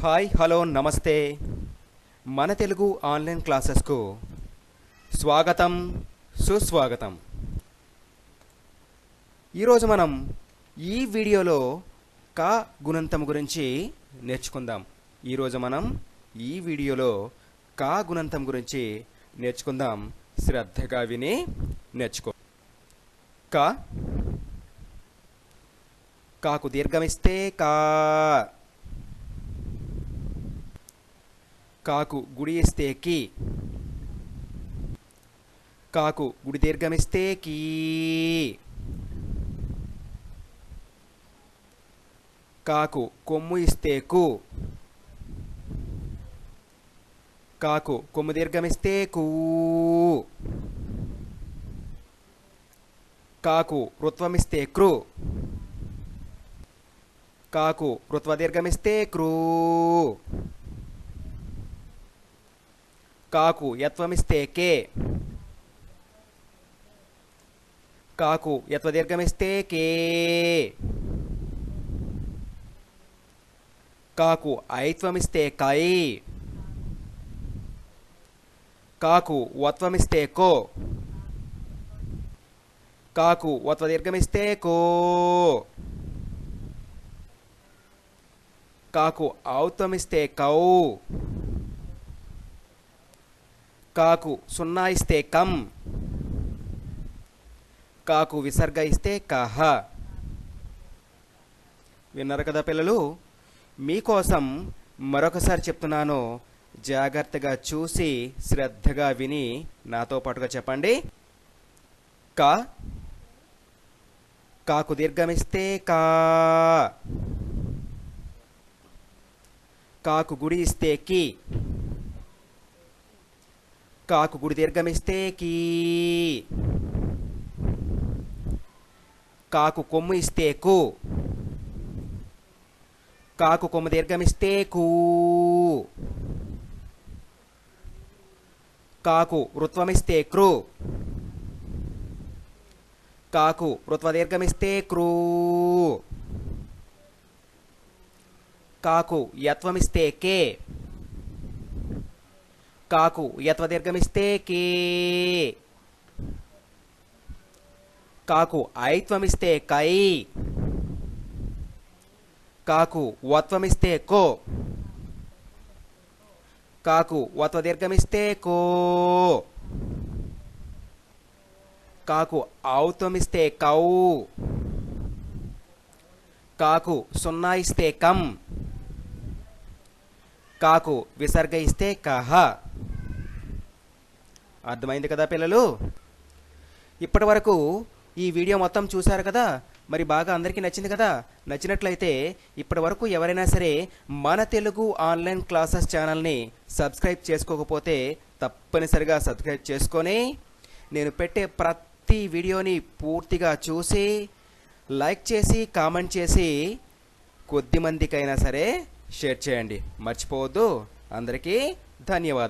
Hi hello నమస్తే మన Telugu online క్లాసెస్కు స్వాగతం సుస్వాగతం. ఈరోజు మనం ఈ వీడియోలో కా గుణంతం గురించి నేర్చుకుందాం. కా గుణంతం గురించి నేర్చుకుందాం. శ్రద్ధగా విని నేర్చుకో. కాకు దీర్ఘమిస్తే కా, కాకు గుడి ఇస్తే కి, కాకు గుడి దీర్ఘమిస్తే కీ, కాకు కొమ్ము ఇస్తే కు, కాకు కొమ్ము దీర్ఘమిస్తే కూ, కాకు రుత్వమిస్తే క్రు, కాకు రుత్వ దీర్ఘమిస్తే క్రూ, కాకు యత్వమిస్తే కే, కాకు యత్వ దీర్ఘమిస్తే కే, కాకు ఐత్వమిస్తే కై, కాకు వత్వమిస్తే కో, కాకు వత్వ దీర్ఘమిస్తే కో, కాకు ఔత్వమిస్తే కౌ, కాకు సున్నా ఇస్తే కం, కాకు విసర్గ ఇస్తే కహ. విన్నారు కదా పిల్లలు? మీకోసం మరొకసారి చెప్తున్నాను, జాగ్రత్తగా చూసి శ్రద్ధగా విని నాతో పాటుగా చెప్పండి. కాకు దీర్ఘమిస్తే కా, కాకు గుడి ఇస్తే కి, కాకు గుడి దీర్ఘమిస్తే కీ, కాకు కొమ్ము ఇస్తే కు, కాకు కొమ్ము దీర్ఘమిస్తే కూ, కాకు రుత్వమిస్తే క్రు, కాకు రుత్వ దీర్ఘమిస్తే క్రూ, కాకు యత్వమిస్తే కే, కాకు యత్వ దీర్ఘమిస్తే కే, కాకు ఐత్వమిస్తే కై, కాకు వత్వమిస్తే కో, కాకు వత్వ దీర్ఘమిస్తే కో, కాకు ఔత్వమిస్తే కౌ, కాకు సున్నా ఇస్తే కం, కాకు విసర్గ ఇస్తే కహ. అర్థమైంది కదా పిల్లలు? ఇప్పటి వరకు ఈ వీడియో మొత్తం చూశారు కదా? మరి బాగా అందరికీ నచ్చింది కదా? నచ్చినట్లయితే ఇప్పటి వరకు ఎవరైనా సరే మన తెలుగు ఆన్లైన్ క్లాసెస్ ఛానల్ని సబ్స్క్రైబ్ చేసుకోకపోతే తప్పనిసరిగా సబ్స్క్రైబ్ చేసుకొని నేను పెట్టే ప్రతి వీడియోని పూర్తిగా చూసి లైక్ చేసి కామెంట్ చేసి కొద్ది మందికైనా సరే షేర్ చేయండి. మర్చిపోవద్దు. అందరికీ ధన్యవాదాలు.